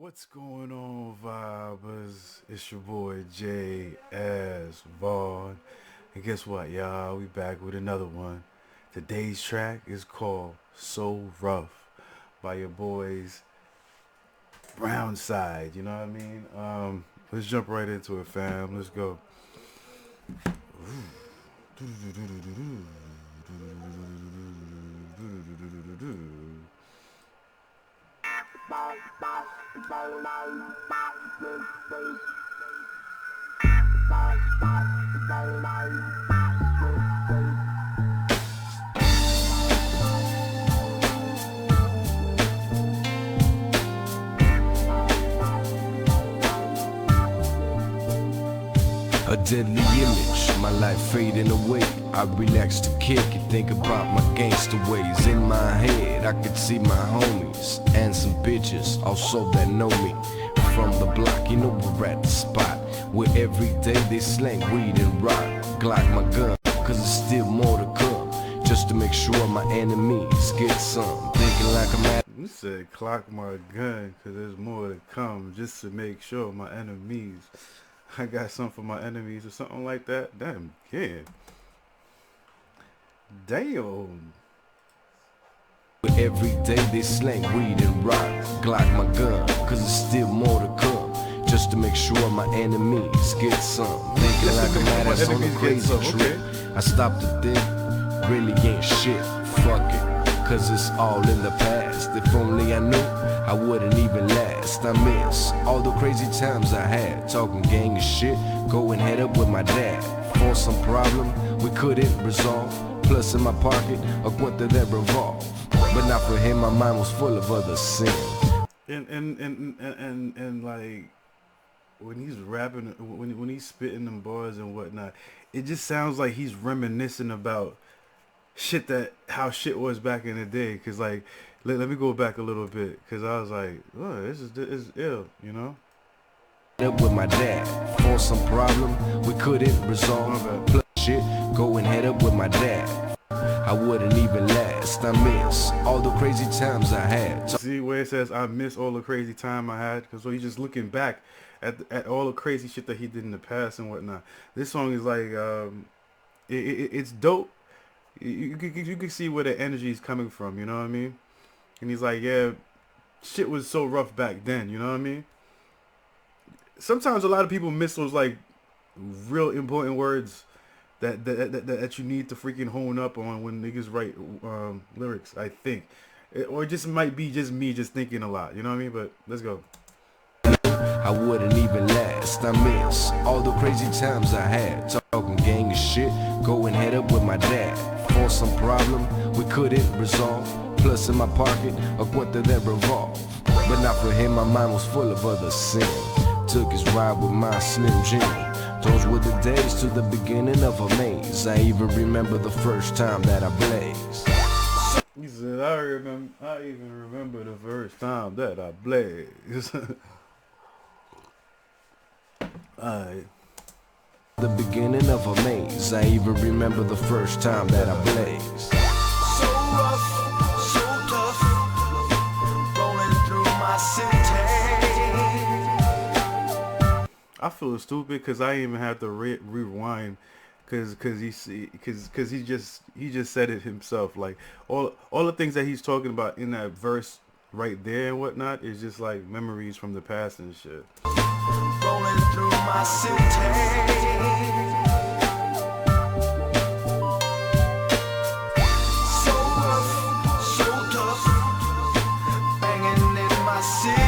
What's going on, vibers? It's your boy J S Vaughn. And guess what, y'all? We back with another one. Today's track is called So Ruff by your boys Brownside. You know what I mean? Let's jump right into it, fam. Let's go. A deadly image, my life fading away. I relax to kick and think about my gangster ways. In my head, I could see my homies and some bitches also that know me. From the block, you know we're at the spot where every day they slang weed and rock. Glock my gun, cause there's still more to come. Just to make sure my enemies get some. Thinking like I'm at. You said clock my gun, cause there's more to come. Just to make sure my enemies. I got something for my enemies or something like that. Damn, yeah. Damn. Every day they slang weed and rock. Glock my gun, cause there's still more to come. Just to make sure my enemies get some. Thinking like I'm at us on a crazy trip. I stopped to think, really ain't shit. Fuck it, cause it's all in the past. If only I knew, I wouldn't even last. I miss all the crazy times I had. Talking gang and shit, going head up with my dad. For some problem we couldn't resolve. Plus in my pocket, a cuenta that revolve. But not for him, my mind was full of other sin. And like when he's rapping, when he's spitting them bars and whatnot, it just sounds like he's reminiscing about shit that how shit was back in the day. Cause like let me go back a little bit, cause I was like, oh, this is ill, you know. Up with my dad for some problem we couldn't resolve. Plus shit, going head up with my dad. I wouldn't even last. I miss all the crazy times I had. See where it says I miss all the crazy time I had, because he's just looking back at all the crazy shit that he did in the past and whatnot. This song is like it's dope. You can see where the energy is coming from, you know what I mean? And he's like, yeah, shit was so rough back then, you know what I mean? Sometimes a lot of people miss those like real important words that you need to freaking hone up on when niggas write lyrics, I think. Or it just might be just me just thinking a lot, you know what I mean? But let's go. I wouldn't even last. I miss all the crazy times I had. Talking gang and shit, going head up with my dad. For some problem we couldn't resolve. Plus in my pocket, a cuenta that revolve. But not for him, my mind was full of other sin. Took his ride with my Slim Jim. Those were the days to the beginning of a maze. I even remember the first time that I blazed. He said, I even remember the first time that I blazed. Alright. The beginning of a maze. I even remember the first time that I blazed. So rough, so tough, rolling through my city. I feel stupid because I even have to rewind because he just said it himself. Like all the things that he's talking about in that verse right there and whatnot is just like memories from the past and shit. Rolling through my city. So rough, so tough, banging in my city.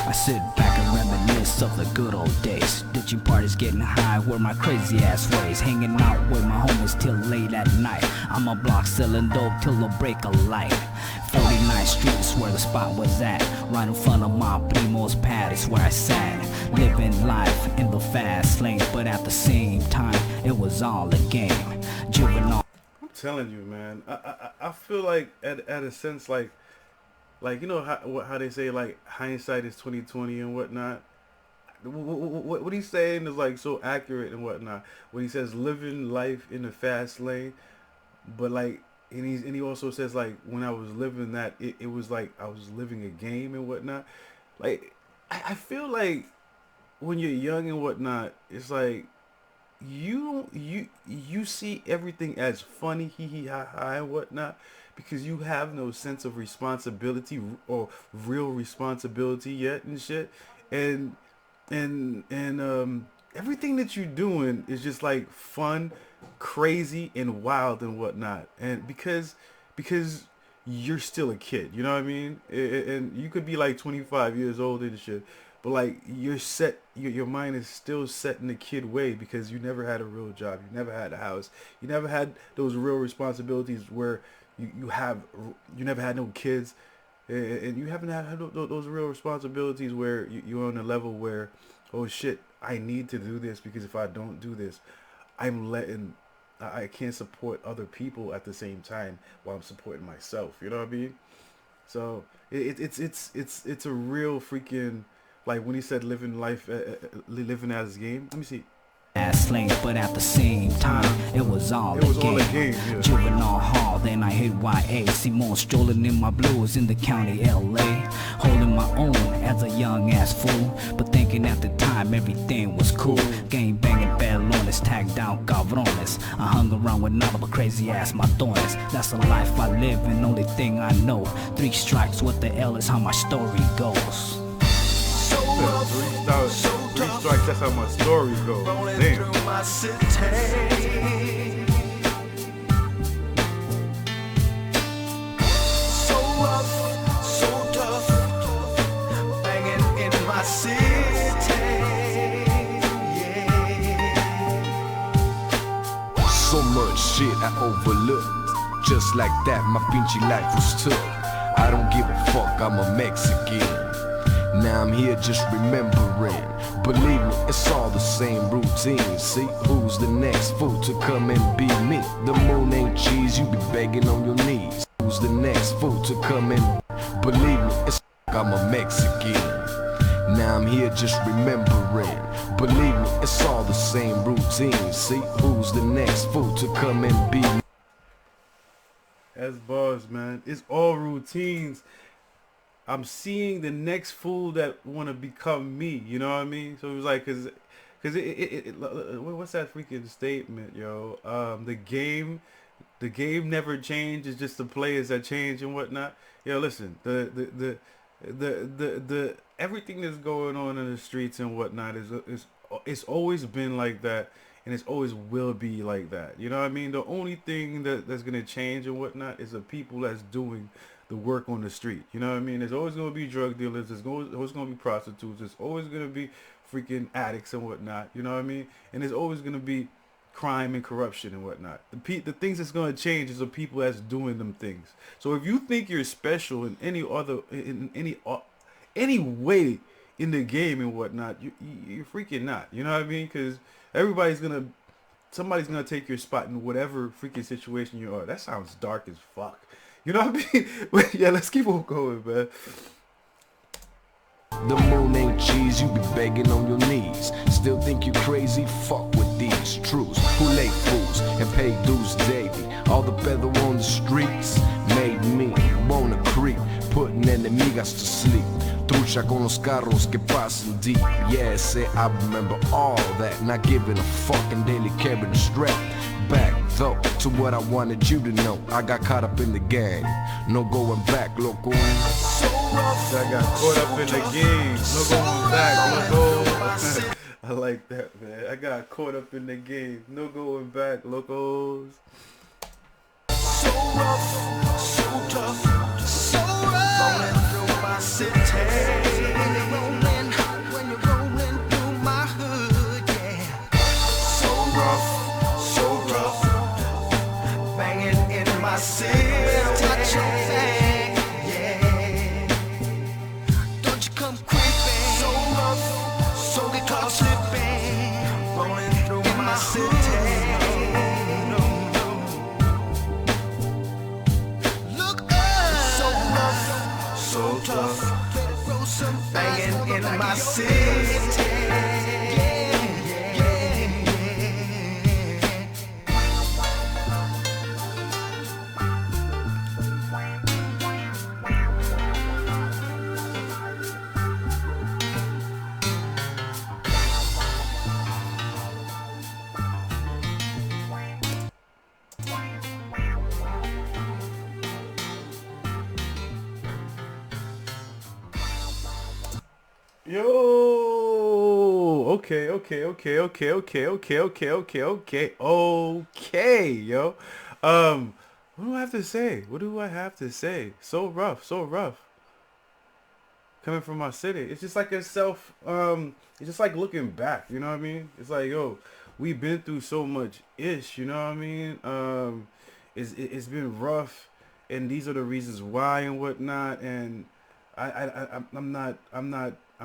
I sit back and reminisce of the good old days. Ditching parties, getting high, where my crazy ass ways. Hanging out with my homies till late at night. I'm a block selling dope till the break of light. 49th Street is where the spot was at. Right in front of my Primo's pad is where I sat. Living life in the fast lane, but at the same time, it was all a game. Juvenile. I'm telling you, man. I feel like at a sense like you know how they say like hindsight is 20/20 and whatnot. What he's saying is like so accurate and whatnot. When he says living life in the fast lane, but like and he also says like when I was living that it was like I was living a game and whatnot. Like I feel like when you're young and whatnot, it's like you see everything as funny, hee hee ha ha and whatnot, because you have no sense of responsibility or real responsibility yet and shit, and everything that you're doing is just like fun, crazy, and wild and whatnot, and because you're still a kid, you know what I mean? And you could be like 25 years old and shit, but like you're set, your mind is still set in the kid way because you never had a real job, you never had a house, you never had those real responsibilities where you never had no kids, and you haven't had those real responsibilities where you're on a level where, oh shit, I need to do this because if I don't do this, I can't support other people at the same time while I'm supporting myself. You know what I mean? So it's a real freaking, like when he said living as a game. Let me see. Ass slang, but at the same time, it was all a game. Yeah. Juvenile hall, then I hit YA. Simone strolling in my blues in the county LA. Holding my own as a young ass fool, but thinking at the time everything was cool. Gang banging balones, tagged down cabrones. I hung around with none but crazy ass matones. That's the life I live and only thing I know. 3 strikes, what the hell is how my story goes. Three strikes, that's how my story goes. Damn. Through my city. So rough, so tough, banging in my city. Yeah. So much shit I overlooked. Just like that, my pinchy life was tough. I don't give a fuck, I'm a Mexican. Now I'm here just remembering. Believe me, it's all the same routine. See, who's the next fool to come and be me? The moon ain't cheese, you be begging on your knees. Who's the next fool to come and believe me, it's I'm a Mexican. Now I'm here just remembering. Believe me, it's all the same routine. See, who's the next fool to come and be me? That's bars, man. It's all routines. I'm seeing the next fool that want to become me. You know what I mean? So it was like, cause what's that freaking statement, yo? The game never changes. Just the players that change and whatnot. Yo, listen, the everything that's going on in the streets and whatnot is it's always been like that, and it's always will be like that. You know what I mean? The only thing that's gonna change and whatnot is the people that's doing the work on the street. You know what I mean? There's always going to be drug dealers. There's always going to be prostitutes. There's always going to be freaking addicts and whatnot. You know what I mean? And there's always going to be crime and corruption and whatnot. The things that's going to change is the people that's doing them things. So if you think you're special in any way in the game and whatnot, you're freaking not. You know what I mean? Because somebody's going to take your spot in whatever freaking situation you are. That sounds dark as fuck. You know what I mean? But yeah, let's keep on going, man. The moon ain't cheese, you be begging on your knees. Still think you crazy? Fuck with these truths. Who late fools and pay dues daily. All the pedo on the streets made me wanna creep, putting enemigas to sleep. Trucha con los carros que pasan deep. Yeah, say I remember all that. Not giving a fuck and daily carrying a strap. Back though to what I wanted you to know. I got caught up in the gang, no going back, loco. I got caught up in the game, no going back, loco. I like that, man. I got caught up in the game, no going back, locos. So rough, so tough, so rough, rolling through my city. When you're rolling through my hood, yeah. So rough, so rough, banging in my city. Touch your thing, yeah. Don't you come creeping. So rough, so get caught slipping, rolling through my city. So tough, banging in my city. Yo, okay, yo. What do I have to say? What do I have to say? So rough, so rough. Coming from my city, it's just like a self. It's just like looking back. You know what I mean? It's like, yo, we've been through so much ish. You know what I mean? It's been rough, and these are the reasons why and whatnot. And I'm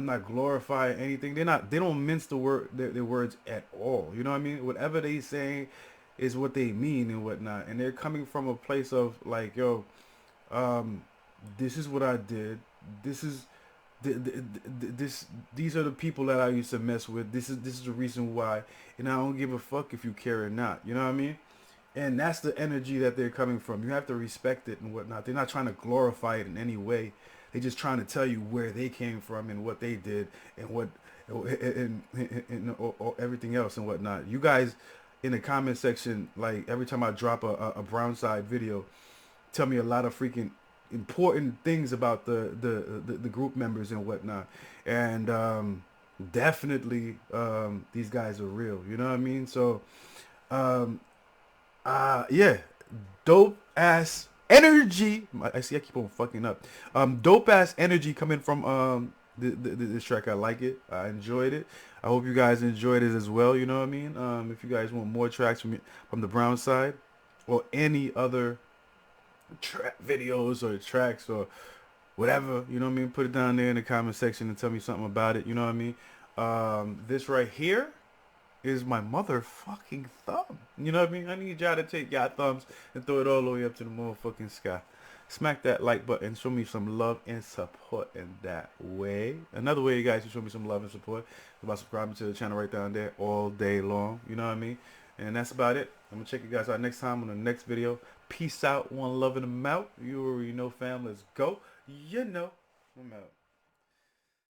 not glorifying anything. They don't mince their words at all. You know what I mean? Whatever they say is what they mean and whatnot. And they're coming from a place of like, yo, um, this is what I did. This is these are the people that I used to mess with. This is the reason why, and I don't give a fuck if you care or not. You know what I mean? And that's the energy that they're coming from. You have to respect it and whatnot. They're not trying to glorify it in any way. They're just trying to tell you where they came from and what they did and what and everything else and whatnot. You guys in the comment section, like every time I drop a Brownside video, tell me a lot of freaking important things about the group members and whatnot. And definitely these guys are real. You know what I mean? So yeah, dope ass energy. I see I keep on fucking up. Dope ass energy coming from this track. I like it. I enjoyed it. I hope you guys enjoyed it as well. You know what I mean? If you guys want more tracks from the Brownside or any other videos or tracks or whatever, you know what I mean, put it down there in the comment section and tell me something about it. You know what I mean? This right here is my motherfucking thumb. You know what I mean? I need y'all to take y'all thumbs and throw it all the way up to the motherfucking sky. Smack that like button. Show me some love and support in that way. Another way you guys can show me some love and support is by subscribing to the channel right down there all day long. You know what I mean? And that's about it. I'm going to check you guys out next time on the next video. Peace out. One love and I'm out. You already know, fam. Let's go. You know. I'm out.